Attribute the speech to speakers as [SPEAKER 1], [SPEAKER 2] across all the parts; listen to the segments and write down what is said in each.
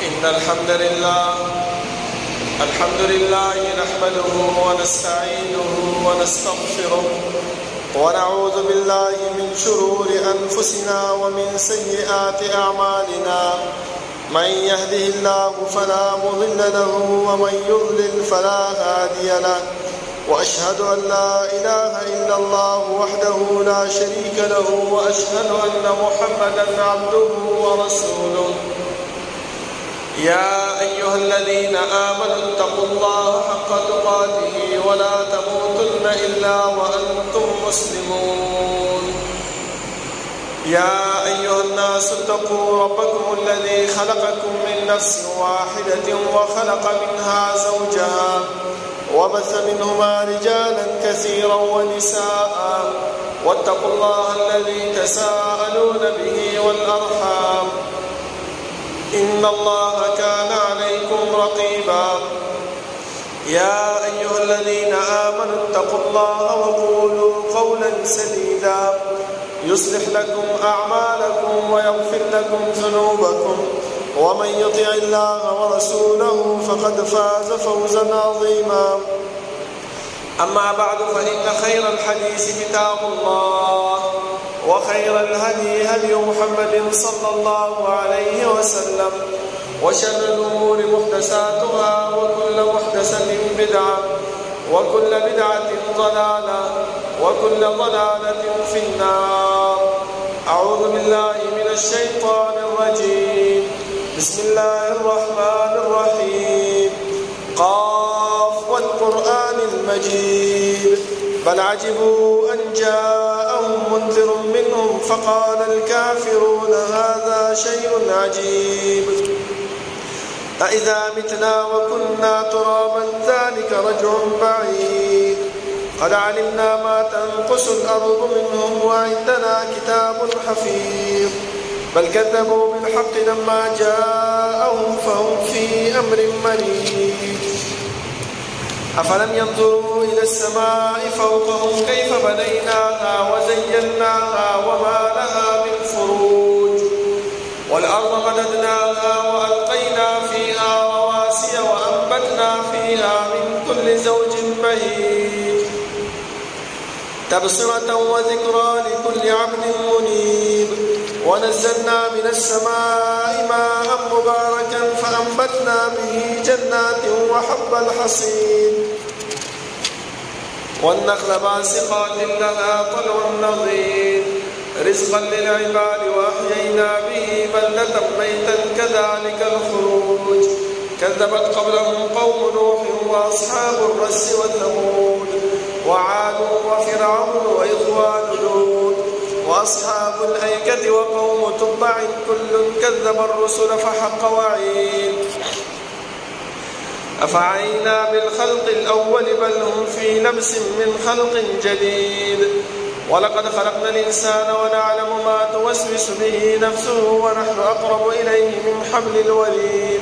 [SPEAKER 1] إن الحمد لله نحمده ونستعينه ونستغفره ونعوذ بالله من شرور أنفسنا ومن سيئات أعمالنا. من يهده الله فلا مضل له ومن يضلل فلا هادي له، وأشهد أن لا إله إلا الله وحده لا شريك له، وأشهد أن محمدا عبده ورسوله. يا أيها الذين آمنوا اتقوا الله حق تقاته ولا تموتن إلا وأنتم مسلمون. يا أيها الناس اتقوا ربكم الذي خلقكم من نفس واحدة وخلق منها زوجها وبث منهما رجالا كثيرا ونساء، واتقوا الله الذي تساءلون به والأرحام، إن الله كان عليكم رقيبا. يا أيها الذين آمنوا اتقوا الله وقولوا قولا سديدا يصلح لكم أعمالكم ويغفر لكم ذنوبكم، ومن يطع الله ورسوله فقد فاز فوزا عظيما. أما بعد، فإن خير الحديث كتاب الله، وخير الهدي هدي محمد صلى الله عليه وسلم، وشر الأمور محدثاتها، وكل محدثة بدعة، وكل بدعة ضلالة، وكل ضلالة في النار. أعوذ بالله من الشيطان الرجيم. بسم الله الرحمن الرحيم. قاف والقرآن المجيد، بل عجبوا أن جاءهم منذر منهم فقال الكافرون هذا شيء عجيب. أإذا متنا وكنا ترابا ذلك رجع بعيد. قد علمنا ما تنقص الأرض منهم وعندنا كتاب حفيظ. بل كذبوا بالحق لما جاءهم فهم في أمر مريج. أفلم ينظروا إلى السماء فوقهم كيف بنيناها وزيناها وما لها من فروج، والأرض مددناها وألقينا فيها رواسي وأنبتنا فيها من كل زوج بهيج، تبصرة وذكرى لكل عبد منيب. ونزلنا من السماء ماء مباركا فأنبتنا به جنات وحب الحصيد، والنخل باسقات لها طلع نضيد، رزقا للعباد وأحيينا به بلدة ميتا كذلك الخروج. كذبت قبلهم قوم نوح وأصحاب الرس وثمود وعاد وفرعون وإخوان لوط وأصحاب الأيكة وقوم تبع كل كذب الرسل فحق وعيد. أفعينا بالخلق الأول بل هم في لبس من خلق جديد. ولقد خلقنا الإنسان ونعلم ما توسوس به نفسه ونحن أقرب إليه من حبل الوريد.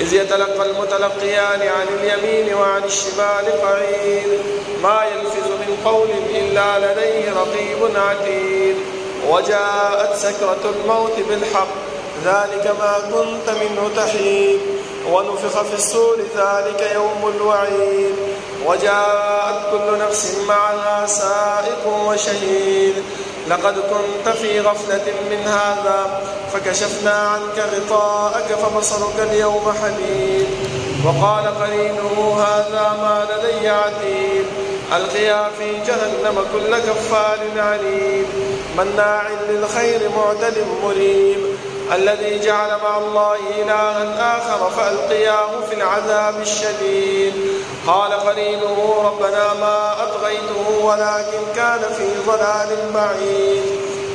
[SPEAKER 1] إذ يتلقى المتلقيان عن اليمين وعن الشمال قعيد. ما يلفظ من قول إلا لديه رقيب عتيد. وجاءت سكرة الموت بالحق ذلك ما كنت منه تحيد. ونفخ في الصور ذلك يوم الوعيد. وجاءت كل نفس معها سائق وشهيد. لقد كنت في غفلة من هذا فكشفنا عنك غطاءك فبصرك اليوم حديد. وقال قرينه هذا ما لدي عتيد. ألقيا في جهنم كل كفار عنيد. مناع للخير معتد مريب. الذي جعل مع الله إلها آخر فألقياه في العذاب الشديد. قال قرينه ربنا ما أطغيته ولكن كان في ضلال بعيد.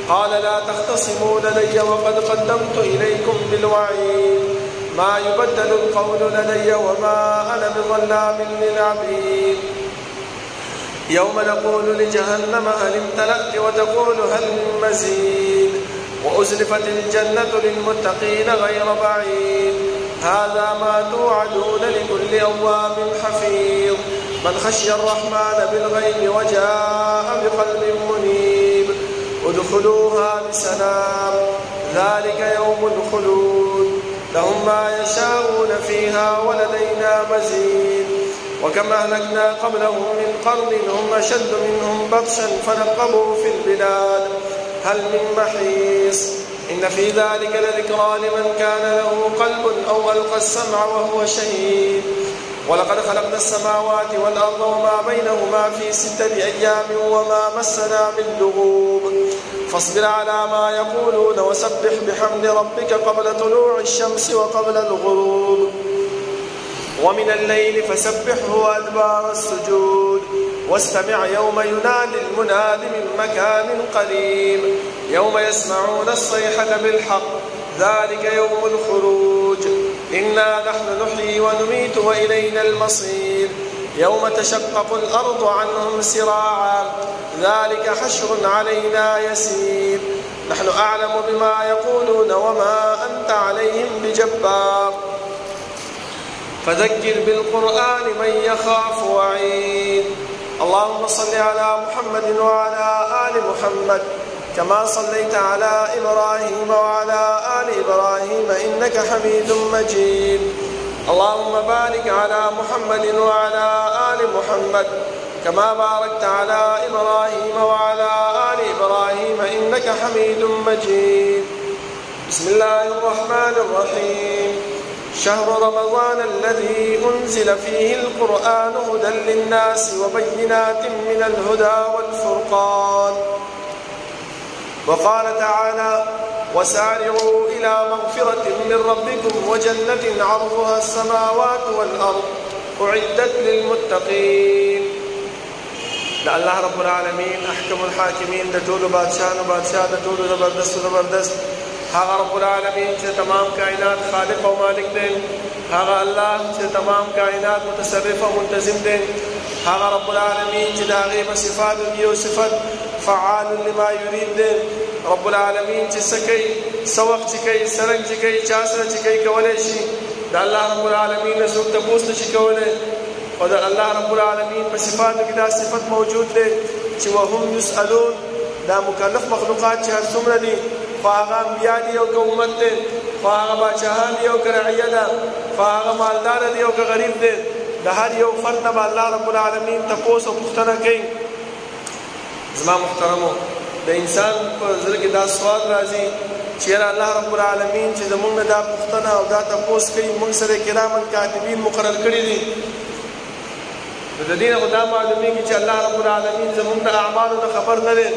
[SPEAKER 1] قال لا تختصموا لدي وقد قدمت إليكم بالوعيد. ما يبدل القول لدي وما أنا بظلام للعبيد. يوم نقول لجهنم هل امتلأت وتقول هل من مزيد. وأزلفت الجنة للمتقين غير بعيد. هذا ما توعدون لكل أواب حفيظ. من خشي الرحمن بالغيب وجاء بقلب منيب. ادخلوها بسلام ذلك يوم الخلود. لهم ما يشاءون فيها ولدينا مزيد وكم أهلكنا قبلهم من قرن هم أشد منهم بطشا فنقبوا في البلاد هل من محيص إن في ذلك لذكرى لمن كان له قلب أو ألقى السمع وهو شهيد ولقد خلقنا السماوات والأرض وما بينهما في 6 أيام وما مسنا من لغوب فاصبر على ما يقولون وسبح بحمد ربك قبل طلوع الشمس وقبل الغروب ومن الليل فسبحه وأدبار السجود واستمع يوم ينادي المناد من مكان قريب يوم يسمعون الصيحة بالحق ذلك يوم الخروج إنا نحن نحيي ونميت وإلينا المصير يوم تشقق الأرض عنهم سراعا ذلك حشر علينا يسير نحن أعلم بما يقولون وما أنت عليهم بجبار فذكر بالقرآن من يخاف وعيد اللهم صل على محمد وعلى آل محمد كما صليت على إبراهيم وعلى آل إبراهيم إنك حميد مجيد اللهم بارك على محمد وعلى آل محمد كما باركت على إبراهيم وعلى آل إبراهيم إنك حميد مجيد بسم الله الرحمن الرحيم شهر رمضان الذي أنزل فيه القرآن هدى للناس وبينات من الهدى والفرقان وقال تعالى وسارعوا إلى مغفرة من ربكم وجنة عرضها السماوات والأرض أعدت للمتقين الله رب العالمين أحكم الحاكمين دتول بادشاہ دتول زبردست هغه رب العالمین چې تمام کائنات خالق او مالک دی هغه الله چې تمام کائنات متصرف او منتظم دی هغه رب العالمین چې داغه په صفات یو صفت فعال لما يريد دی رب العالمین چې سکی سوق چې کوي سرنګ چې کوي چا سره چې کوي کولای شي د الله رب العالمین څخه ته پوښتنه شي کولای او د الله رب العالمین په صفاتو کې دا صفت موجود دی چې وهم يسألون دا مکلف مخلوقات چې هر څومره دي فاغا انبیاء دی او که امت دی فاغا باچاہان دی او که رعیه ده فاغا مالدار دی او که غریب دی د هر یو فرد نه الله رب العالمین تپوس او پوښتنه کوي زما محترمو د انسان په زړه کې دا سوال راځي چې الله رب العالمین چې زمونږ دا پوښتنه او دا تپوس کوي موږ سره کرامن کاتبین مقرر کړي دي د دې نه دا معلومیږي چې الله رب العالمین زمونږ د اعمالو نه خبر نه دی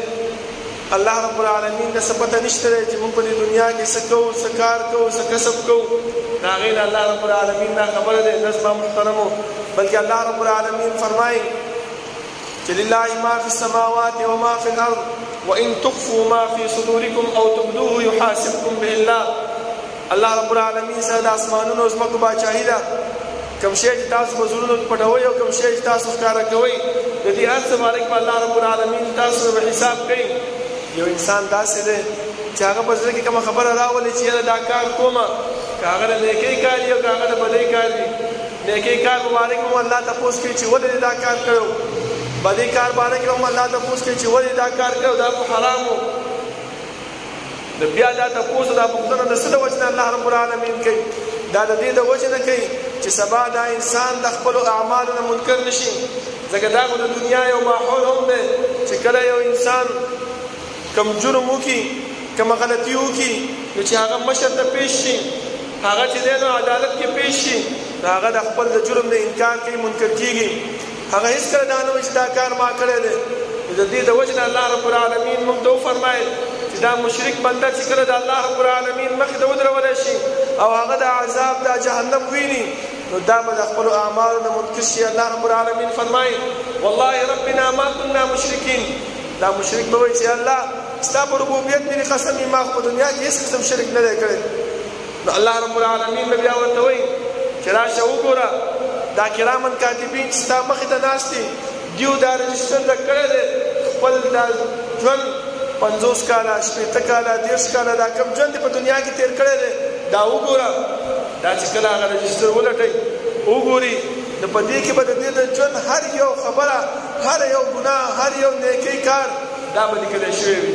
[SPEAKER 1] الله رب العالمین د سپته نشته چې موږ په دنیا کې سکو سکار کو سکسب کو دا غیر الله رب العالمین دا خبره ده نسبه محترمو بلکې الله رب العالمین فرمایي چې لله ما فی السماوات و ما فی الارض وان تخفوا ما فی صدورکم او تبدوه يحاسبكم به الله الله رب العالمین سره د اسمانونو زمکو باچاهی ده کوم شی چې تاسو په زړونو پټوي او کوم شی چې تاسو ښکارا کوي د دې هر څه باندې الله رب العالمین تاسو به حساب کوي یو انسان داسې دی چې هغه په زړه کې کومه خبره راولي چې دا کار کومه که هغه د نیکۍ کار وي او که هغه د بدۍ کار وي نیکۍ کار مبارک هم الله تپوس کوي چې ولې دا کار کړو بدۍ کار باندې هم الله تپوس کوي چې ولې دا کار کړو دا خو حرام و د بیا دا تپوس دا پوښتنه د څه د وجې نه الله رب العالمین کوي دا د دې د وجې نه کوي چې سبا دا انسان د خپلو اعمالو نه منکر نشي ځکه دا خو د دنیا یو ماحول هم دی چې کله یو انسان کم جرم وکي کم غلطي وکي نو چې هغه مشر ته پیش شي هغه چې دی نو عدالت کې پیش شي هغه د خپل د جرم نه انکار کوي منکر کیږي هغه هیڅکله دا نه وایي چې دا کار ما کړی دی د دې د وجې نه الله رب العالمین موږ ته وفرمایل چې دا مشرک بنده چې کله د الله رب العالمین مخې ته ودرولی شي او هغه د عذاب د جهنم ویني نو دا به د خپلو اعمالو نه منکر شي الله رب العالمین فرمایي والله ربنا ما كنا مشرکین دا مشرک به وایي چې الله ستا په ربوبیت مې قسم یې ما خو په دنیا کې هېڅ قسم شرک نه دی کړی نو الله رب العالمین به بیا ورته وایي چې راشه وګوره دا کرامن کاتبین چې ستا مخې ته ناست دي دیو دا رجسټر د کړی دی خپل دا ژوند 50 کاله 80 کاله 30 کاله دا کوم ژوند په دنیا کې تیر کړی دی دا وګوره دا چې کله هغه رجسټر ولټوي وګوري د په دې کې به د دې د ژوند هر یو خبره هر یو ګناه هر یو نیکۍ کار دا به لیکلی شوی وي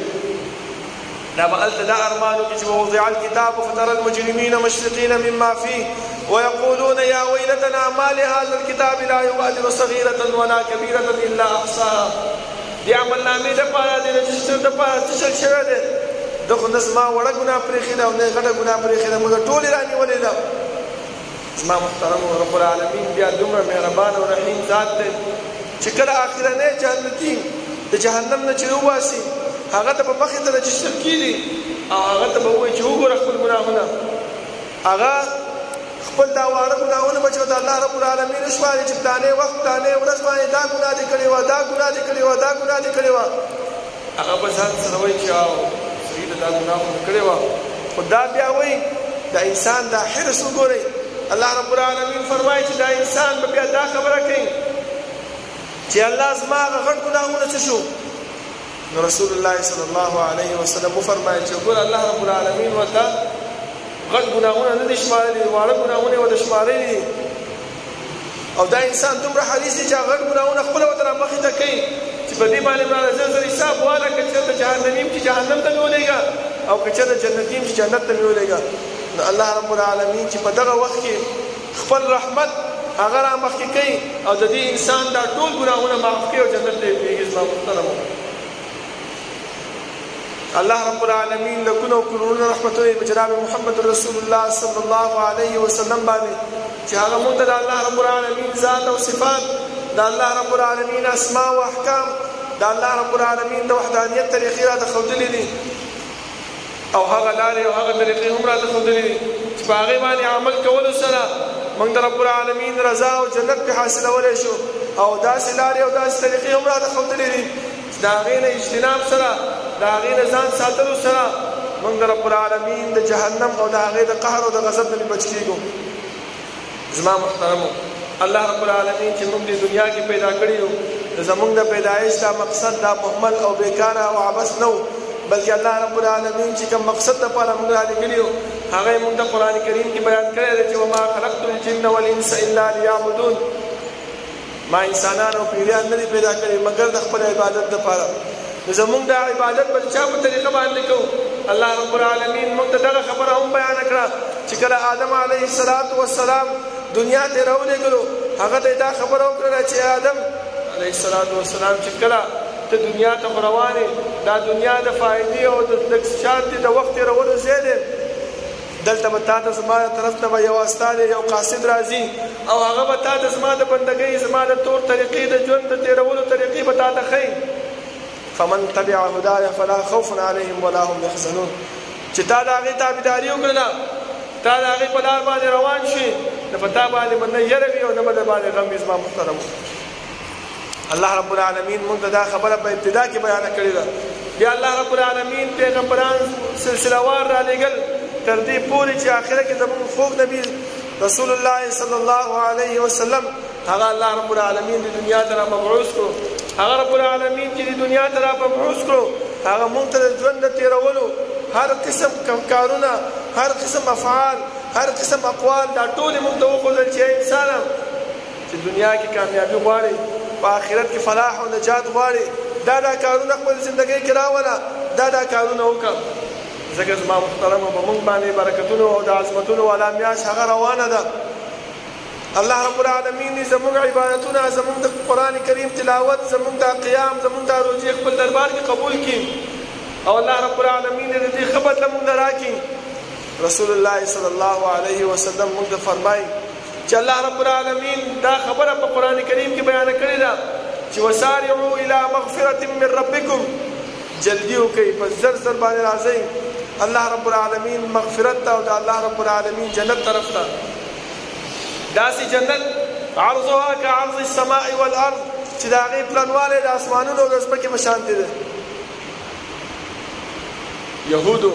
[SPEAKER 1] دا به هلته دا ارمانو کې چې ووضع الکتاب فترى المجرمین مشفقین مما فيه ويقولون يا ويلتنا ما لهذا الكتاب لا يغادر صغيرة ولا كبيرة إلا أحصاها دې عملنامې دپاره د رجسټر دپاره څه شل شوی دی ده خو نه زما وړه ګناه پرېښې ده او نه غټه ګناه پرېښې ده مګر ټولې رانیولې ده زما محترم رب العالمین بیا دومره مهربان او رحیم ذات دی چې کله آخرنی جنتي د جهنم نه چې وباسي هغه ته به مخې ته رجسټر کېږي او هغه ته به ووایي چې وګوره خپل ګناهونه هغه خپل دا واړه ګناهونه به چې د الله رب العالمین وشماري چې پلانې وخت پلانې ورځ باندې دا ګناه دې کړې وه دا ګناه دې کړې وه دا ګناه دې کړې وه هغه به ځان سره وایي چې صحیح ده دا ګناه خو مې کړې وه خو دا بیا وایي د انسان دا حرص وګورئ الله رب العالمین فرمایي چې دا انسان به بیا دا خبره کوي چې الله زما هغه غټ ګناهونه څه شو نو رسول الله صلی الله علیه وسلم وفرمایي چې ګوره الله رب العالمین ورته غټ ګناهونه نه دي شمارلي واړه ګناهونه یې ورته شمارلي دي او دا انسان دومره حریص دی چې غټ ګناهونه خپله ورته رامخې ته کوي چې په دې باندې مراله زر زر حساب واله که چېرته جهنمي یم چې جهنم ته مې ولېږه او که چېرته جنتي یم چې جنت ته مې ولېږه نو الله رب العالمین چې په دغه وخت کې خپل رحمت هغه رامخکې کوي او د دې انسان دا ټول ګناهونه معاف کوي او جنت ته یې پرېږي زما محترمو الله رب العالمین لکونه او کروڑونه رحمتونه په جناب محمد رسول الله صلی الله علیه وسلم باندې چې هغه موږ ته د الله رب العالمین ذات او صفات د الله رب العالمین اسماء او احکام د الله رب العالمین د وحدانیت طریقې راته ښودلې دي او هغه لارې او هغه طریقې هم راته ښودلې دي چې په هغې باندې عمل کولو سره موږ د رب العالمین رضا او جنت پې حاصلولی شو او داسې لارې او داسې طریقې هم راته ښودلې دي چې د هغې نه اجتناب سره د هغې نه ځان ساتلو سره موږ د رب العالمین د جهنم او د هغې د قهر او د غضب نه بچ کېږو زما محترمو الله رب العالمین چې موږ د دنیا کې پیدا کړي یو زموږ د پیدایش دا مقصد دا مهمل او بیکاره او عبث نه و بلکې الله رب العالمین چې کوم مقصد دپاره موږ رالېږلي یو هغه یې موږ د قرآن کریم کې بیان کړی دی چې وما خلقت الجن والانس الا لیعبدون ما انسانان او پیریان نه دي پیدا کړي مګر د خپل عبادت دپاره نو زموږ د عبادت به چا په طریقه باندې کوو الله رب العالمین موږ ته دغه خبره هم بیانه کړه چې کله آدم علیه السلام دنیا ته راولېږلو هغه ته دا خبره وکړله چې آدم علیه السلام چې کله ته دنیا ته خو روانې دا دنیا د فایدې او د شانتې د وخت تېرولو ځای دی دلته به تا ته زما د طرف نه به یو استازی یو قاصد راځي او هغه به تا ته زما د بندګۍ زما د طور طریقې د ژوند د تېرولو طریقې به تا ته ښیي فمن تبع هدایا فلا خوف علیهم ولا هم یحزنون چې تا د هغې تابعداري وکړله تا د هغې په لار باندې روان شي نو په تا باندې به نه یره وي او نه به د باندې غم وي زما محترمو الله رب العالمین موږ ته دا خبره په ابتدا کې بیانه کړې ده بیا الله رب العالمین پیغمبران سلسله وار رالېږل تر دې پورې چې آخره کې زموږ خوږ نبي رسول الله صلی الله علیه وسلم هغه الله رب العالمین د دنیا ته رامبعوث کړو هغه رب العالمین چې د دنیا ته رامبعوث کړو هغه موږ ته د ژوند د تېرولو هر قسم کارونه هر قسم افعال هر قسم اقوال دا ټولې موږ ته وښودل چې انسانه چې دنیا کې کامیابي غواړي په آخرت کې فلاح او نجات غواړي دا کارونه خپل زندګۍ کې راوله دا کارونه وکړه ځکه زما محترمو په موږ باندې برکتونو او د عظمتونو والا میاشت هغه روانه ده الله رب العالمین زموږ عبادتونه زموږ د قرآن کریم تلاوت زموږ د قیام زموږ د روزې خپل دربار کې قبول کړي او الله رب العالمین د دې ښه بدله موږ له راکړي رسول الله صلی الله علیه وسلم موږ ته فرمایي چې الله رب العالمین دا خبره په قرآن کریم کې بیانه کړې ده چې وسارعوا الی مغفرة من ربکم جلدي وکړئ په زر زر باندې راځئ الله رب العالمین مغفرت ته او د الله رب العالمین جنت طرف ته داسې جنت عرضها كعرض السماء والارض چې د هغې پلنوالی د اسمانونو او د ځمکې په شانتې ده یهودو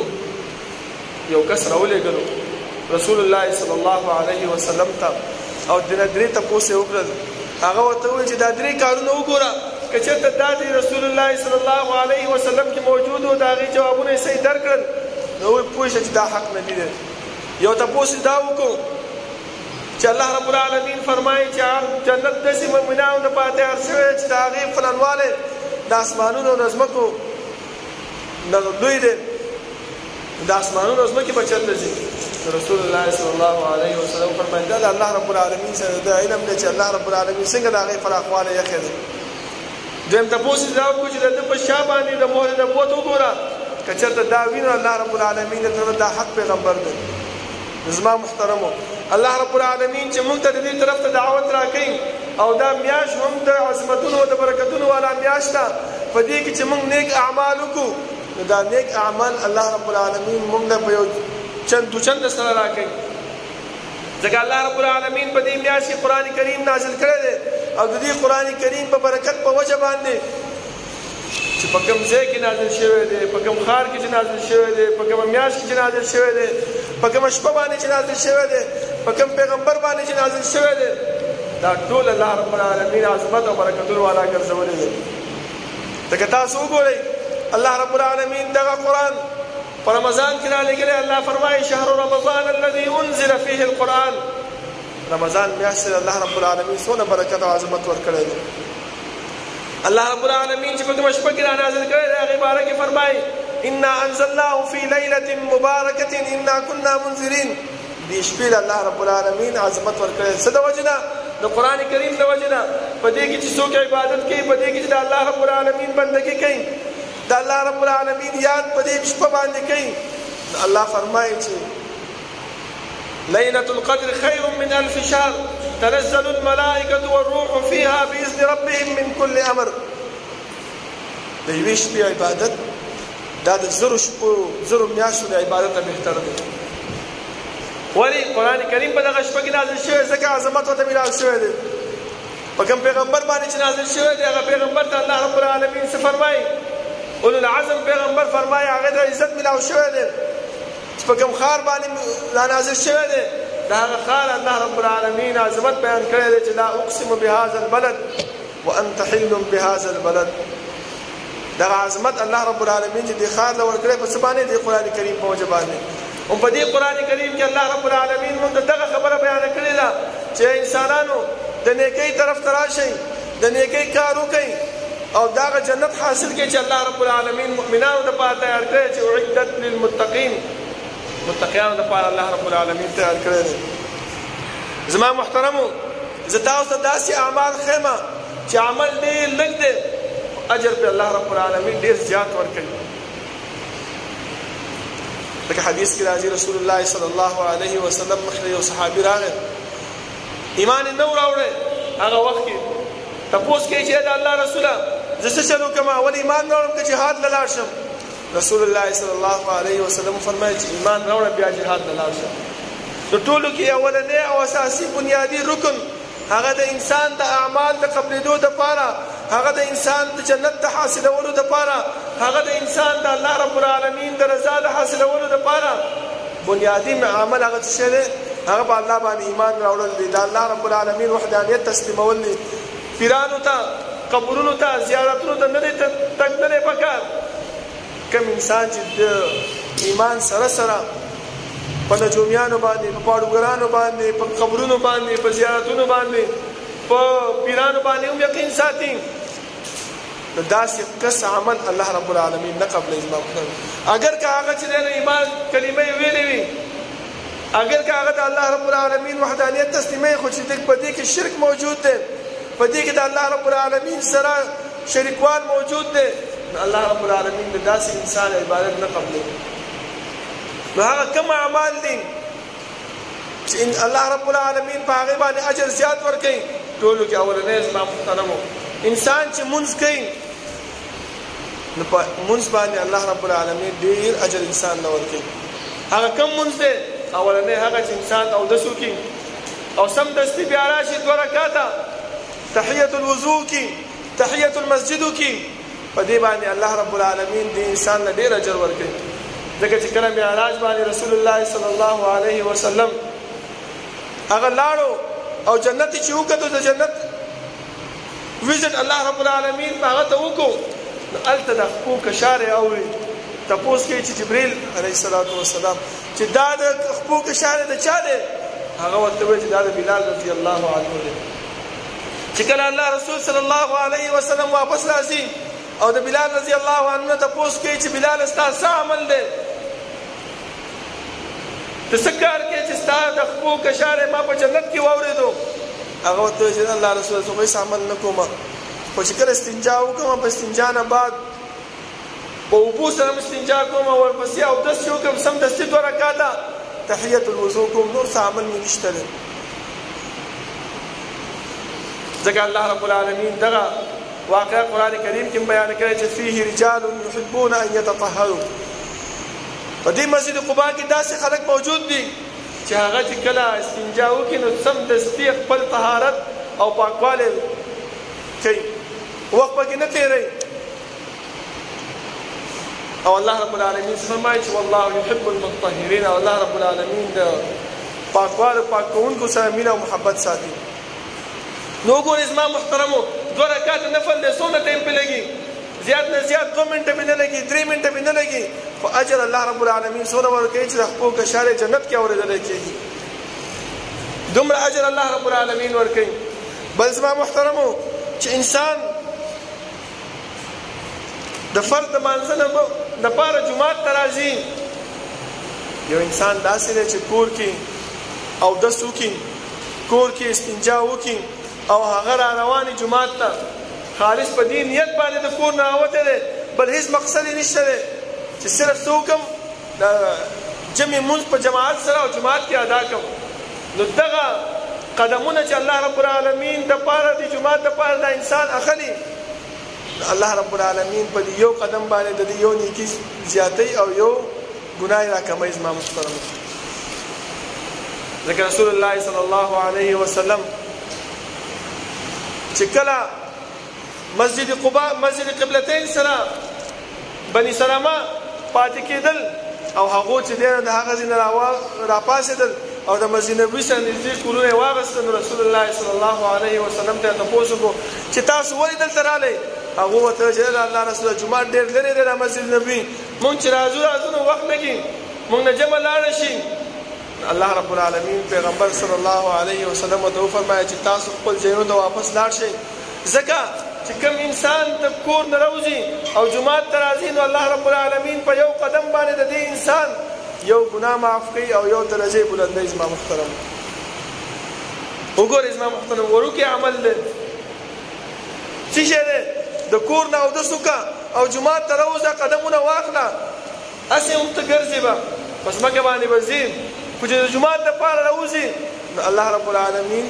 [SPEAKER 1] یو کس راولېږلو رسول الله صلی الله علیه وسلم ته او دنه درې تپوس یې وکړل هغه ورته وویل چې دا درې کارونه وګوره که چېرته دا د رسول الله صلی الله علیه وسلم کې موجود و د هغې جوابونه یې صحیح درکړل نو وایي پوه شه چې دا حق نبي دی یو تپوس دا وکړو چې الله رب العالمین فرمایي چې جنت داسې مؤمنانو دپاره تیار شوی چې د هغې پلنوالی د اسمانونو او د ځمکو لوی دی د اسمانونو ځمکې به چېرته ځي؟ رسول الله صلی الله علیه وسلم فرمایي دا د الله رب العالمین سره د علم دی چې الله رب العالمین څنګه د هغې فراخوالی یخی دی. دویم تپوس یې دا وکړو چې د ده په شا باندې د مهر نبوت وګوره، که چېرته دا وینو الله رب العالمین درته دا حق پیغمبر دی. زما محترمو الله رب العالمین چې موږ ته د دې طرف ته دعوت راکوي او دا میاشت هم د عظمتونو او د برکتونو والا میاشت ده، په دې کې چې موږ نیک اعمال وکړو نو دا نیک اعمال الله رب العالمین موږ له په یو چند دوچند سره راکوي. ځکه الله رب العالمین په دې میاشت کې قرآن کریم نازل کړی دی او د دې قرآن کریم په برکت په وجه باندې چې په کوم ځای کې نازل شوی دی، په کوم ښار کې چې نازل شوی دی، په کومه میاشت کې چې نازل شوی دی، په کومه شپه باندې چې نازل شوی دی، په کوم پیغمبر باندې چې نازل شوی دی، دا ټول الله رب العالمین عظمت او برکتونو والا ګرځولی دی. ځکه تاسو وګورئ الله رب العالمین دغه قرآن په رمضان کې رالیږلی. الله فرمایي شهر رمضان الذي انزل فيه القرآن. رمضان میاشت الله رب العالمین څونه برکت او عظمت ورکړی دی. الله رب العالمین چې په کومه شپه کې را نازل کړی دی هغې باره کې فرمایي انا انزلناه فی لیلة مبارکة انا کنا منذرین. دې شپې د الله رب العالمین عظمت ورکړی. څه د وجې نه؟ د قرآن کریم د وجې نه. په دې کې چې څوک عبادت کوي، په دې کې چې د الله رب العالمین بندګي کوي، د الله رب العالمین یاد په دې شپه باندې کوي، الله فرمایي چې ليلة القدر خير من 1000 شهر تنزل الملائكة والروح فيها بإذن ربهم من كل أمر. د یوې شپې عبادت دا د زرو شپو زرو میاشتو د عبادت نه بهتر دی. ولې قرآن کریم په دغه شپه کې نازل شوی ځکه عظمت ورته میراث شوی دی. په کوم پیغمبر باندې چې نازل شوی دی هغه پیغمبر ته الله رب العالمین څه فرمایي؟ اولو العزم پیغمبر فرمایي هغې ته عزت میلاو شوی دی. چې په کوم ښار باندې را نازل شوی دی د هغه ښار الله رب العالمین عظمت بیان کړی دی چې لا اقسم بهذا البلد وانت حل بهذا البلد. دغه عظمت الله رب العالمین چې دې ښار له ورکړی په څه باندې د قرآن کریم په وجه باندې. هم په دې قرآن کریم کې الله رب العالمین موږ ته دغه خبره بیانه کړې ده چې انسانانو د نیکۍ طرف ته راشئ، د نیکۍ کار وکئ او دغه جنت حاصل کړئ چې الله رب العالمین مؤمنانو دپاره تیار کړی چې اعدت للمتقین. متقیانو دپاره الله رب العالمین تیار کړی دی. زما محترمو زه تاسو ته داسې اعمال ښیم چې عمل ډېر لږ دی اجر پې الله رب العالمین ډېر زیات ورکوي. لکه حدیث کې راځي رسول الله صلی الله علیه وسلم مخکې یو صحابي راغی ایمان یې نه و راوړی. هغه وخت کې تپوس کوي چې د الله رسوله زه څه چل وکړم؟ ولې ایمان نه راوړم که جهاد له لاړ شم؟ رسول الله صلی الله علیه وسلم فرمایي چې ایمان راوړه بیا جهاد له لاړ شم. د ټولو کې اولنی او اساسي بنیادي رکن هغه د انسان د اعمال د قبلېدو دپاره، هغه د انسان د جنت د حاصلولو دپاره، هغه د انسان د الله رب العالمین د رضا د حاصلولو دپاره بنیادي عمل هغه څه شی دی؟ هغه په الله باندې ایمان راوړل دی، د الله رب العالمین وحدانیت تسلیمول دی. پیرانو ته قبرونو ته زیارتونو ته نه دی تګ نه دی پکار. کم انسان چې د ایمان سره سره په نجومیانو باندې، په پاړوګرانو باندې، په قبرونو باندې، په زیارتونو باندې، په پیرانو باندې هم یقین ساتي نو داسې کس عمل الله رب العالمین نه قبلوي. اگر که هغه چې د ایمان کلمه یې ویلې وي، اگر که هغه د الله رب العالمین وحدانیت تسلیموي، خو چې په دې کې شرک موجود دی، په دې کې د الله رب العالمین سره شریکوال موجود دی، الله رب العالمین د داسې انسان عبادت نه قبلوي. نو هغه کوم اعمال دي چې الله رب العالمین په هغې باندې اجر زیات ورکوي؟ ټولو کې اولنی زما محترمو انسان چې مونځ کوي نو په مونځ باندې الله رب العالمین ډېر اجر انسان له ورکوي. هغه کوم مونځ دی؟ اولنی هغه چې انسان اودس وکړي او سمدستي بیا راشي 2 رکعاته تحیة الوضو وکړي، تحیة المسجد وکړي، په دې باندې الله رب العالمین دې انسان له ډېر اجر ورکوي. ځکه چې کله معراج باندې رسول الله صلی الله علیه وسلم هغه لاړو او جنت چې وکړو د جنت ویزټ الله رب العالمین په هغه ته وکړو نو هلته د خپو کشارې اوري. تپوس کوي چې جبریل علیه السلام چې دا د خپو کشارې د چا دی؟ هغه ورته وایي چې دا د بلال رضی الله عنه دی. چې کله الله رسول صلی الله علیه وسلم واپس راځي او د بلال رضی الله عنه تپوس کوي چې بلال ستا څه عمل دی؟ ته څه کار کوې چې ستا د خپو کشار ما په جنت کې واورېدو؟ هغه ورته وایي چې الله رسوله زه خو هېڅ عمل نه کوم، خو چې کله استنجا وکړم په استنجا نه بعد په اوبو سره م استنجا کوم او ورپسې اودس چې وکړم سمدستي 2 رکعاته تحیت الوضو کوم، نور څه عمل مې نشته دی. ځکه الله رب العالمین دغه واقعه قرآن کریم کې بیان کړی چې فيه رجال يحبون ان يتطهروا. په دې مسجد قباء کې داسې خلک موجود دي چې هغه چې کله استنجا وکړي نو سمدستي خپل طهارت او پاکوالی کوي، وخت پکې نه تېروي. او الله رب العالمین فرمایي چې والله يحب المطهرين، او الله رب العالمین د پاکوالو پاکونکو سره مینه او محبت ساتي. نو ګورئ زما محترمو 2 رکعات نفل دی، څومره ټایم پې لګي؟ زیات نه زیات 2 منټه مې نه لګي، 3 منټه مې نه لګي، خو اجر الله رب العالمین څومره ورکوي چې د خپو کشارې جنت کې اورېدلی کېږي. دومره اجر الله رب العالمین ورکوي. بل زما محترمو چې انسان د فرد د مانځه دپاره جومات ته راځي، یو انسان داسې دی چې کور کې اودس وکړي، کور کې استنجا وکړي او هغه را روانې جومات ته خالص په دې نیت باندې د کور نه راوتی دی، بل هېڅ مقصد یې نشته دی چې صرف څه وکړم د جمع مونځ په جماعت سره او جومات کې ادا کړم. نو دغه قدمونه چې الله رب العالمین دپاره د جومات دپاره دا انسان اخلي، الله رب العالمین په دې یو قدم باندې د دې یو نیکي زیاتوي او یو ګناه یې راکموي. زما محترم ځکه رسول الله صلی الله علیه وسلم چې کله مسجد قباء مسجد قبلتین سره بني سلمه پاتې کېدل او هغو چې دی د هغه ځای نه راپاڅېدل او د مسجد نبوي سره نږدې کورونه یې واغېستل، نو رسول الله صلی الله علیه وسلم ته یې تپوس وکړو چې تاسو ولې دلته راغلی؟ هغه ورته ویل چې الله رسوله جومات ډېر لرې دی د مسجد نبوي، مونږ چې راځو نو وخت لګي، مونږ نه جمع لاړه شي. الله رب العالمین پیغمبر صلی الله علیه وسلم ته وفرمایه چې تاسو خپل ځایونو ته واپس لاړ شئ، ځکه چې کوم انسان د کور نه راوځي او جومات ته راځي نو الله رب العالمین په یو قدم باندې د دې انسان یو ګناه معاف کوي او یو درجه بلندوي. زما محترم وګورئ زما محترم وړوکی عمل دی، څه شی دی؟ د کور نه اودس وکړه او جومات ته راوځه، قدمونه واخله، هسې هم ته ګرځې به په ځمکه باندې به ځې، خو چې د جومات دپاره راوځي نو الله رب العالمین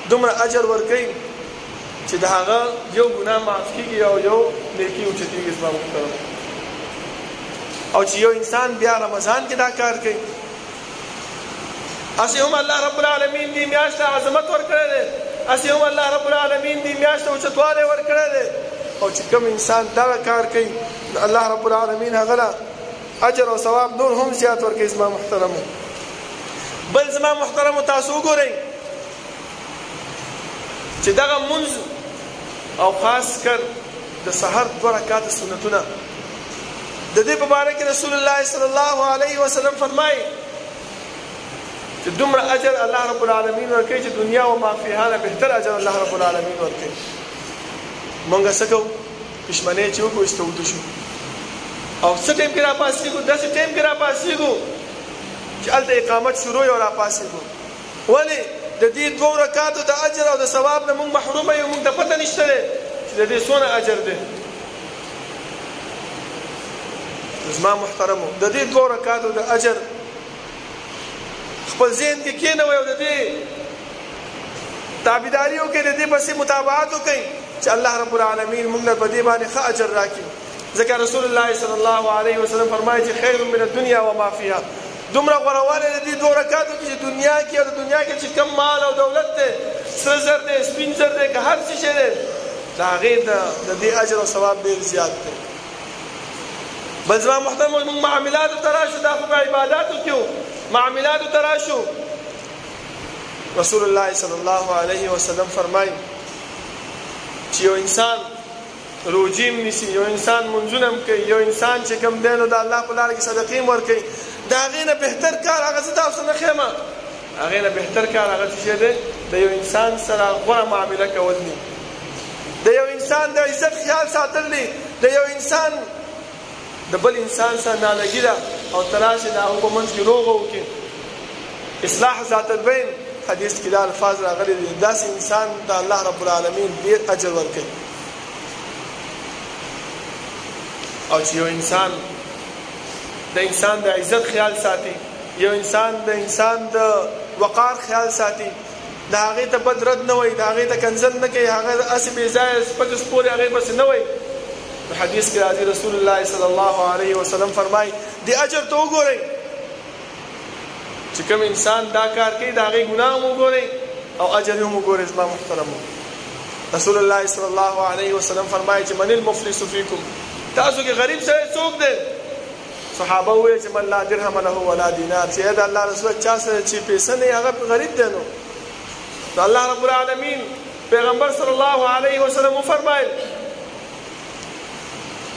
[SPEAKER 1] دومره اجر ورکوي چې د هغه یو ګناه معاف کېږي او یو نیکي اوچتېږي. زما محترم او چې یو انسان بیا رمضان کې دا کار کوي، هسې هم الله رب العالمین دې میاشت ته عظمت ورکړی دی، هسې هم الله رب العالمین دې میاشت ته اوچتوالی ورکړی دی، او چې کوم انسان دغه کار کوي نو الله رب العالمین هغه له اجر او ثواب نور هم زیات ورکوي. زما محترمو بل زما محترمو تاسو وګورئ چې دغه منځ او خاص کر د سحر 2 رکعاته سنتونه د دې په باره کې رسول الله صلی الله علیه وسلم فرمایي چې دومره اجر الله رب العالمین ورکوي چې دنیا او ما فیها نه بهتر اجر الله رب العالمین ورکوي. مونږ څه کوو؟ پښمنۍ چې وکړو استودو شو او څه ټایم کې راپاڅېږو، داسې ټایم کې راپاڅېږو چې هلته اقامت شروع یې او راپاڅېږو. ولې؟ د دې 2 رکعاتو د اجر او د ثواب نه مونږ محرومه یو، مونږ ته پته نشته دی چې د دې څونه اجر دی. زما محترمو د دې 2 رکعاتو د اجر خپل ذهن کې کېنوئ او د دې تابعداري وکړئ، د دې پسې متابعت وکړئ چې الله رب العالمین موږ له په دې باندې ښه اجر راکړي. ځکه رسول الله صلی الله علیه وسلم فرمایي چې خیر من الدنیا وما فیها، دومره غوره د دې 2 رکعاتو کې چې دنیا کې او د دنیا کې چې کم مال او دولت دی، سره زر دی، سپین زر دی، که هر څه شی دی، د هغې د دې اجر او ثواب ډېر زیات دی. بل زما محترمو موږ معاملاتو ته راشو، دا خو په عباداتو کې وو، معاملاتو ته راشو. رسول الله صلی الله علیه وسلم فرمایي چې یو انسان روجیم نیسي، یو انسان منځونه کوي، یو انسان چې کوم دی نو د الله په لاره کې صدقې ورکوي، د هغې نه بهتر کار هغه زه تاسو نه ښیم، هغې نه بهتر کار هغه څه شی دی؟ د یو انسان سره غوره معامله کول دي، د یو انسان د عزت خیال ساتل دي، د یو انسان د بل انسان سره نالګي ده او ته راشې د هغو په منځ کې روغه وکړې اصلاح ذات البین حدیث کې دا الفاظ راغلي دي داسې انسان د الله رب العالمین ډیر اجر ورکوي او چې یو انسان د عزت خیال ساتي یو انسان د وقار خیال ساتي دا هغه ته بد رد نه وای دا هغه ته کنزل نه کوي هغه اسی بے ځای سپک سپوري هغه بس نه وای حدیث کې راځي رسول الله صلی الله علیه وسلم فرمای دی اجر ته وګورئ چې کوم انسان دا کار کوي دا هغه ګناه مو وګورئ او اجر یې مو وګورئ اسلام محترم رسول الله صلی الله علیه وسلم فرمای چې من المفلس فیکم تاسو کې غریب سره څوک دی صحابه وې چې من لا درهم له ولا دینار چې دا الله رسول چا سره چې پیسې نه هغه غریب دی نو الله رب العالمین پیغمبر صلی الله علیه وسلم فرمایل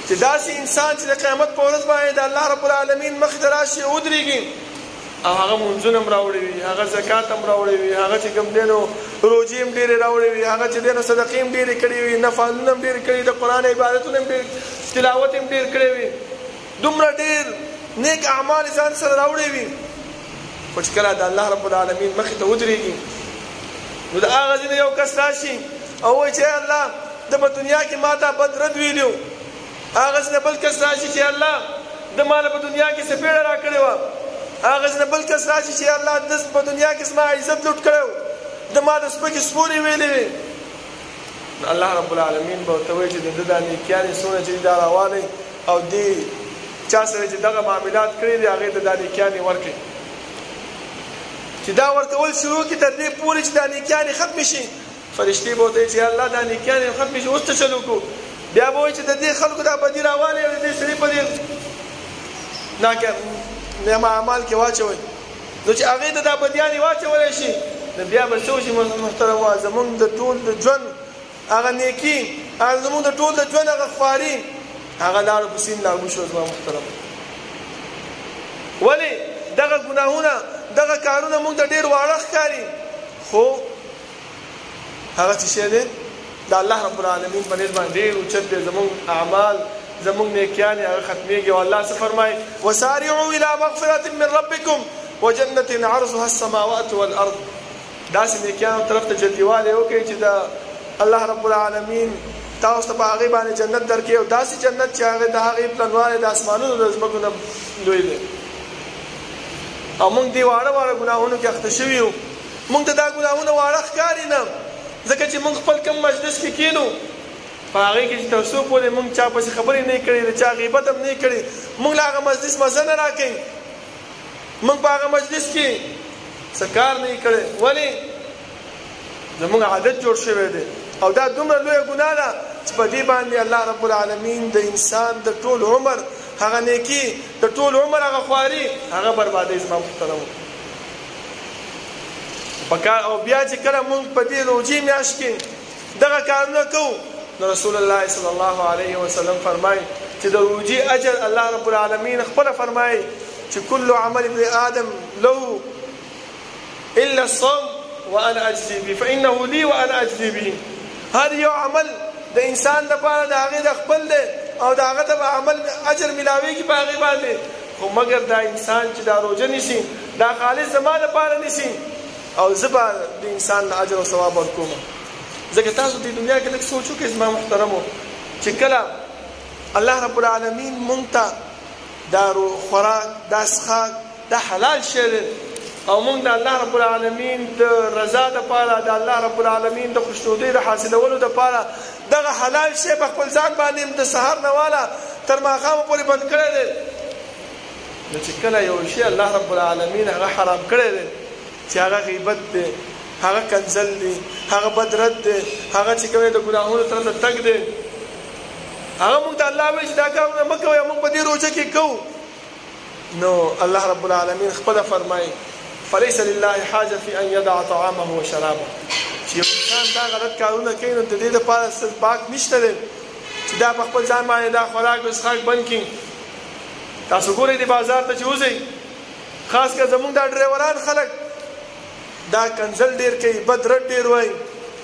[SPEAKER 1] چې داسې انسان چې د قیامت په ورځ باندې د الله رب العالمین مخ ته راشي ودرېږي او هغه منځونه هم راوړي وي هغه زکات هم راوړي وي هغه چې کوم دی نو روژې هم ډېرې راوړي وي هغه چې دی نو صدقې هم ډېرې کړې وي نفلونه هم ډېرې کړي د قرآن عبادتونه هم ډېر تلاوت هم ډېر کړی وي دومره ډېر نیک اعمال ځان سره راوړي وي خو چې کله د الله رب العالمین مخې ته ودرېږي نو د هغه ځینې یو کس راشي او وایي چې الله د په دنیا کې ما ته بد رد ویلي هغه ځینې بل کس راشي چې الله د ما په دنیا کې سپېړه راکړې وه هغه ځینې بل کس راشي چې الله د په دنیا کې زما عزت لوټ کړی د ما د سپکې سپورې ویلې وي الله رب العالمین به ورته وایي چې د ده دا نیکیانې څومره چې دا راوالی او دې چا سره چې دغه معاملات کړي دي هغې ته دا نیکیانې ورکړي چې دا ورکول شروع کړي تر دې پورې چې دا نیکیانې ختمې شي فرشتې به ورته وایي چې الله دا نیکیانې ختمې شي اوس څه چل وکړو بیا به وایي چې د دې خلکو دا بدي راوالی او د دې سړي په دې نعم اعمال کې واچوئ نو چې هغې ته دا بدیانې واچولی شي نو بیا به څه وشي محترم زمونږ د ټول د ژوند هغه نیکي هغه زمونږ د ټول د ژوند هغه خواري هغه لاړو په سین لاګو شو زما محترم ولې دغه ګناهونه دغه کارونه موږ ته ډېر واړه ښکاري خو هغه څه شی دی د الله رب العالمین په نسبت باندې ډېر اوچت دی زمونږ اعمال زمونږ نیکیانې هغه ختمېږي او الله څه فرمایي وسارعوا الى مغفرة من ربکم وجنة عرضها السماوات والارض داسې نیکیانو طرف ته جديوالی وکړئ چې د الله رب العالمین تاسو ته په هغې باندې جنت درکړي او داسې جنت چې هغې د هغې پلنوالی د اسمانونو د ځمکو نه لوی دی او موږ دې واړه واړه ګناهونو کې اخته شوي یو موږ ته دا ګناهونه واړه ښکاري نه ځکه چې موږ خپل کوم مجلس کې کینو په هغې کې چې تر څو پورې موږ چا پسې خبرې نه کړي د چا غیبت هم نه کړي موږ له هغه مجلس مزه نه راکوي موږ په هغه مجلس کې څه کار نه کړی ولې زموږ عادت جوړ شوی دی او دا دومره لویه ګناه ده چې په دې باندې الله رب العالمین د انسان د ټول عمر هغه نیکي د ټول عمر هغه خواري هغه بربادوي زما محترمو او بیا چې کله موږ په دې روژې میاشت کې دغه کارونه کوو نو رسول الله صلی الله علیه وسلم فرمایي چې د روژې اجر الله رب العالمین خپله فرمایي چې کل عمل ابن آدم له الا الصوم وانا اجزي به فانه لي وانا اجزي به هر یو عمل د انسان لپاره د هغې د خپل دی او د هغه ته به عمل اجر ملاویږي په هغې باندې خو مګر دا انسان چې دا روژه نیسي دا خالص زما لپاره نیسي او زه به د انسان له اجر او ثواب ورکوم ځکه تاسو دې دنیا کې لږ سوچ وکړئ زما محترمو چې کله الله رب العالمین مونږ ته دا خوراک دا څښاک دا حلال شی دی او موږ د الله رب العالمین د رضا دپاره د الله رب العالمین د خوشنودۍ د حاصلولو دپاره دغه حلال شی په خپل ځان باندې د سهار نه واله تر ماښامه پورې بند کړی دی نو چې کله یو شی الله رب العالمین هغه حرام کړی دی چې هغه غیبت دی هغه کنزل دی هغه بدرد دی هغه چې کوي د ګناهونو طرف ته تګ دی هغه موږ ته الله وایي چې دا کارونه مه کوئ موږ په دې روژه کې کوو نو الله رب العالمین خپله فرمایي فليس لله حاجه في ان يدع طعامه وشرابه چې یو انسان دا غلط کارونه کوي نو د دې لپاره څه باک نشته دی چې دا په خپل ځان باندې دا خوراک او څښاک بند کړي تاسو ګورئ د بازار ته چې وځئ خاص کر زمونږ دا ډریوران خلک دا کنزل ډېر کوي بدرد ډېر وایي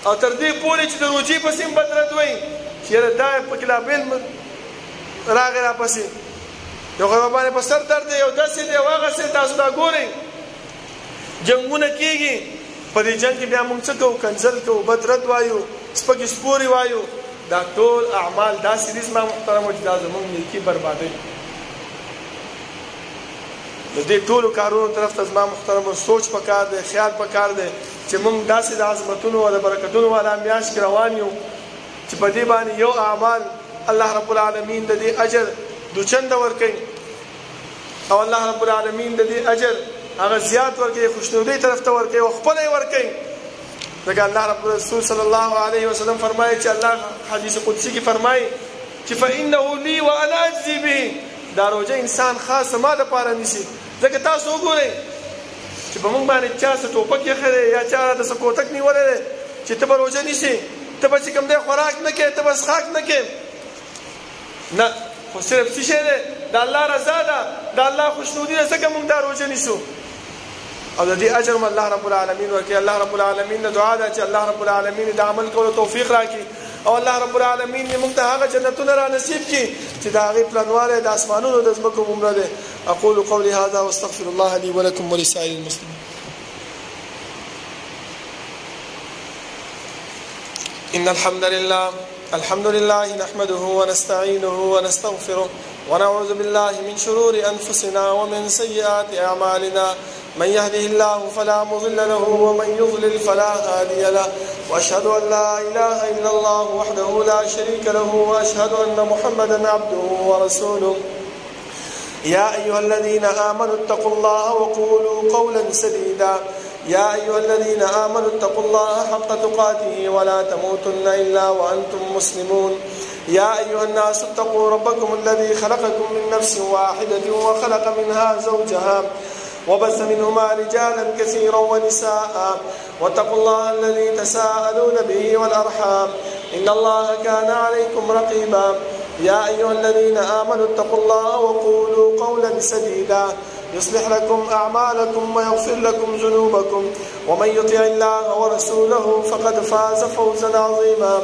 [SPEAKER 1] او تر دې پورې چې د روجې پسې هم بدرد وایي چې یاره دا پکې لابیل راغی راپسې یو غربه باندې په سر درد دی یو داسې دی او هغسې تاسو دا ګورئ جنگونه کېږي، په دې جنگ کې بیا موږ څه کوو؟ کنځل کوو، بدرد وایو، سپکې سپورې وایو. دا ټول اعمال داسې دي زما محترمو چې دا زموږ نیکي بربادوي. د دې ټولو کارونو طرف ته زما محترمو سوچ پکار دی، خیال پکار دی چې موږ داسې د عظمتونو او د برکتونو والا میاشت کې روان یو چې په دې باندې یو اعمال الله رب العالمین د دې اجر دوچنده ورکوي، او الله رب العالمین د دې اجر هغه زیات ورکوي، خوشنودۍ طرف ته ورکوي او خپله یې ورکوي. ځکه الله رب رسول صلی الله علیه وسلم فرمایي چې الله حدیث قدسی کې فرمایي چې فإنه لي وأنا أجزي به. دا روژه انسان خاص ما دپاره نیسي. ځکه تاسو وګورئ چې په موږ باندې چا څه ټوپک ایښی دی یا چا راته څه کوتک نیولی دی چې ته به روژه نیسې، ته به چې کوم دی خوراک نه کوې، ته به څښاک نه کوې. نه، خو صرف څه شی دی؟ د الله رضا ده، د الله خوشنودي ده، ځکه موږ دا روژه نیسو او د دې اجر هم الله رب العالمین ورکوي. الله رب العالمین نه دعا ده چې الله رب العالمین د عمل کولو توفیق راکړي او الله رب العالمین موږ ته هغه جنتونه را نصیب کړي چې د هغې پلنوالی د اسمانونو د ځمکو عمره دی. اقول قولي هذا واستغفر الله لي ولكم ولسائر المسلمين. إن الحمد لله نحمده ونستعينه ونستغفره ونعوذ بالله من شرور أنفسنا ومن سيئات أعمالنا. من يهده الله فلا مضل له ومن يضلل فلا هادي له، وأشهد أن لا إله إلا الله وحده لا شريك له، وأشهد أن محمدا عبده ورسوله. يا أيها الذين آمنوا اتقوا الله وقولوا قولا سديدا. يا أيها الذين آمنوا اتقوا الله حق تقاته ولا تموتن إلا وأنتم مسلمون. يا أيها الناس اتقوا ربكم الذي خلقكم من نفس واحدة وخلق منها زوجها وبث منهما رجالا كثيرا ونساء، واتقوا الله الذي تساءلون به والأرحام إن الله كان عليكم رقيبا. يا أيها الذين آمنوا اتقوا الله وقولوا قولا سديدا يصلح لكم أعمالكم ويغفر لكم ذنوبكم، ومن يطع الله ورسوله فقد فاز فوزا عظيما.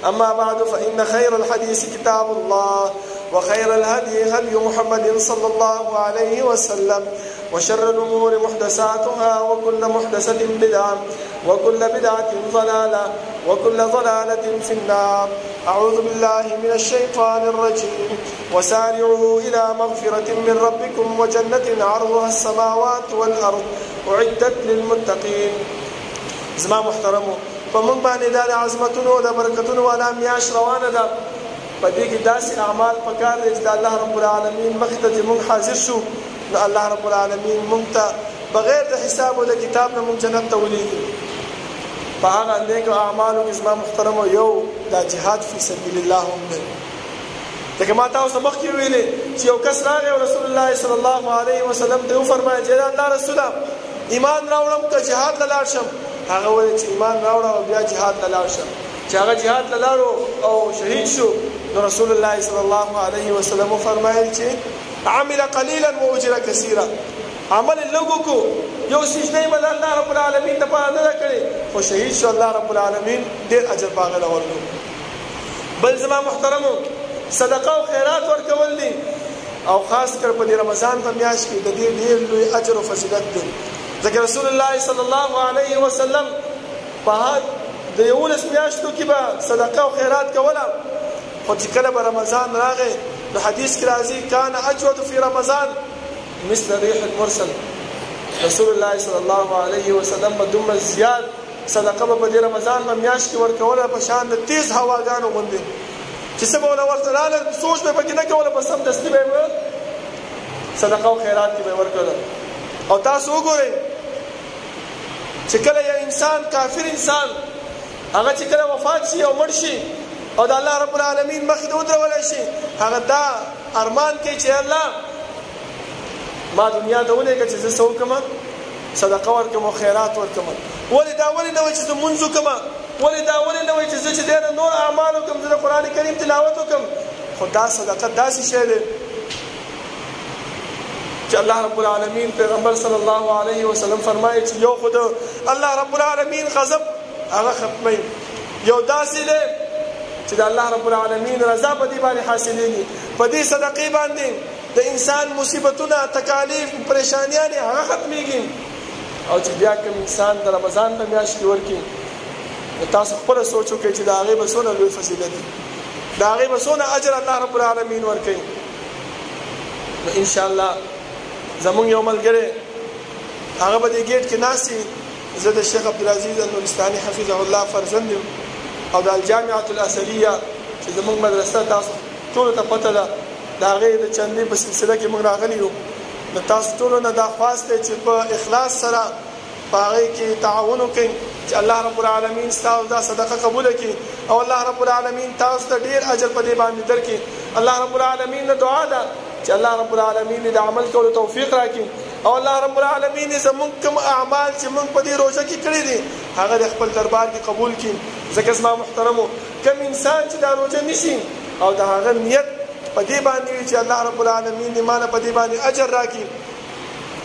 [SPEAKER 1] أما بعد، فإن خير الحديث كتاب الله، وخير الهدي هدي محمد صلى الله عليه وسلم، وشر الأمور محدثاتها، وكل محدثة بدعة، وكل بدعة ضلالة، وكل ضلالة في النار. أعوذ بالله من الشيطان الرجيم. وسارعوا إلى مغفرة من ربكم وجنة عرضها السماوات والأرض أعدت للمتقين. زما محترمو، فمن باندې د عظمتونو او د برکتونو والا میاشت روانه ده. په دې کې داسې اعمال پکار دي چې د الله رب العالمین مخې ته چې موږ حاضر شو، نو الله رب العالمین موږ ته بغیر د حساب او د کتاب نه موږ جنت ته ولېږي. په هغه نیکو اعمالو کې زما محترمو یو دا جهاد فی سبیل الله هم دی. ځکه ما تاسو مخکې ویلې چې یو کس راغی او رسول الله صلی الله علیه وسلم ته وفرمایل چې الله رسوله ایمان راوړم که جهاد ته لاړ شم؟ هغه وویل چې ایمان راوړه او بیا جهاد ته لاړ شم. چې هغه جهاد ته لاړو او شهید شو، نو رسول الله صلی الله علیه وسلم وفرمایل چې عمل قلیلا واجر کثیرا. عمل لږ کو، یو سجده به الله رب العالمین دپاره نه ده کړې، خو شهید شو، الله رب العالمین ډېر اجر په هغه ورکړو. بل زما محترمو، صدقه او خیرات ورکول دي، او خاص کر په رمضان په میاشت کې د دې ډېر لوی اجر او فضیلت دی. ځکه رسول الله صلی الله علیه وسلم په د 11 میاشتو کې به صدقه او خیرات کوله، خو چې کله به رمضان راغی نو حدیث کې راځي کان اجود فی رمضان مثل ریح المرسل. رسول الله صلی الله علیه وسلم به دومره زیات صدقه په دې رمضان په میاشت کې ورکوله په شان د تیز هواګانو غوندې چې څه به ورته راغله سوچ به پکې نه کوله، په سمدستي به یې صدقه او خیرات کې به یې ورکوله. او تاسو وګورئ چې کله یو انسان کافر انسان هغه چې کله وفات شي او مړ شي او د الله رب العالمین مخې ته ودرولی شي، هغه دا ارمان کوي چې الله ما دنیا ته ولېږه چې زه څه وکړم؟ صدقه ورکړم او خیرات ورکړم. ولې دا ولې نه وایي چې زه لمونځ وکړم؟ ولې دا ولې نه وایي چې زه چې دی نه نور اعمال وکړم، زه د قرآن کریم تلاوت وکړم؟ خو دا صدقه داسې شی دی چې الله رب العالمین پیغمبر صلی الله علیه وسلم فرمایي چې یو خو د الله رب العالمین غضب هغه ختموي، یو داسې دی چې د الله رب العالمین رضا په دې باندې حاصلېږي. په دې صدقې باندې د انسان مصیبتونه، تکالیف، پریشانیانې هغه ختمېږي. او چې بیا کوم انسان د رمضان په میاشت کې ورکی تاسو خپل سوچ وکړئ چې دا هغه بسونه لوی فضیلت دي دا هغه بسونه اجر الله رب العالمین ورکړي نو ان شاء الله زمون یو ملګری هغه به د گیټ کې ناسي زه د شیخ عبدالعزیز النورستاني حفظه الله فرزند او د الجامعه الازهريه چې زمون مدرسه تاسو ټول ته پته ده دا هغه د چندې په سلسله کې موږ راغلي یو نو تاسو ټول نه دا خواسته چې په اخلاص سره پاره کې تعاون وکړئ چې الله رب العالمین تاسو دا صدقه قبول کړي او الله رب العالمین تاسو ته ډیر اجر په دې باندې درکړي الله رب العالمین دعا ده چې الله رب العالمین د عمل کولو توفیق راکړي او الله رب العالمین زموږ کوم اعمال چې موږ په دې روزه کې کړی دي هغه د خپل دربار کې قبول کړي ځکه زما محترمو کوم انسان چې دا روزه نشي او د هغه نیت په دې باندې چې الله رب العالمین دې مانه په دې باندې اجر راکړي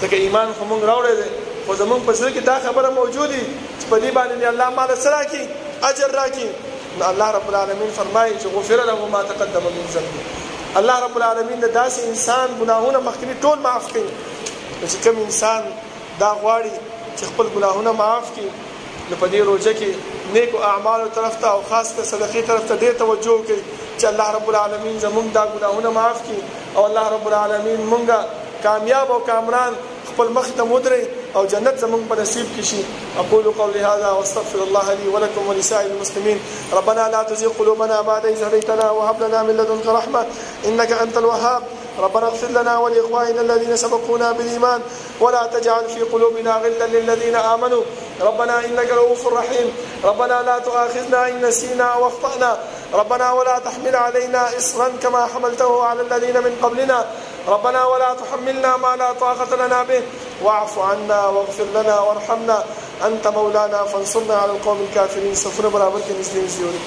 [SPEAKER 1] ځکه ایمان خو موږ راوړی دی خو زموږ په زړه کې دا خبره موجودي چې په دې باندې الله مال سره راکړي اجر راکړي نو الله رب العالمین فرمایي چې غفر له ما تقدم من ذنبه الله رب العالمین د داسې انسان ګناهونه مخکې ټول معاف کړي چې کوم انسان دا غواړي چې خپل ګناهونه معاف کړي نو په دې روزه کې نیکو اعمالو طرف ته او خاص ته صدقې طرف ته ډېر توجه وکړي چې الله رب العالمین زموږ دا ګناهونه معاف کړي او الله رب العالمین مونږه کامیاب او کامران خپل مخ ته مودري او جنت زمون په نصیب کې شي اقول قولي هذا واستغفر الله لي ولكم ولسائر المسلمين ربنا لا تزغ قلوبنا بعد إذ هديتنا وهب لنا من لدنك رحمة إنك أنت الوهاب ربنا اغفر لنا ولإخواننا الذين سبقونا بالإيمان ولا تجعل في قلوبنا غلا للذين آمنوا ربنا إنك رؤوف رحيم ربنا لا تؤاخذنا إن نسينا أو أخطأنا ربنا ولا تحمل علينا إصرا كما حملته على الذين من قبلنا ربنا ولا تحملنا ما لا طاقة لنا به واعف عنا واغفر لنا وارحمنا أنت مولانا فانصرنا على القوم الكافرين سفر برابر كنزلين زيوري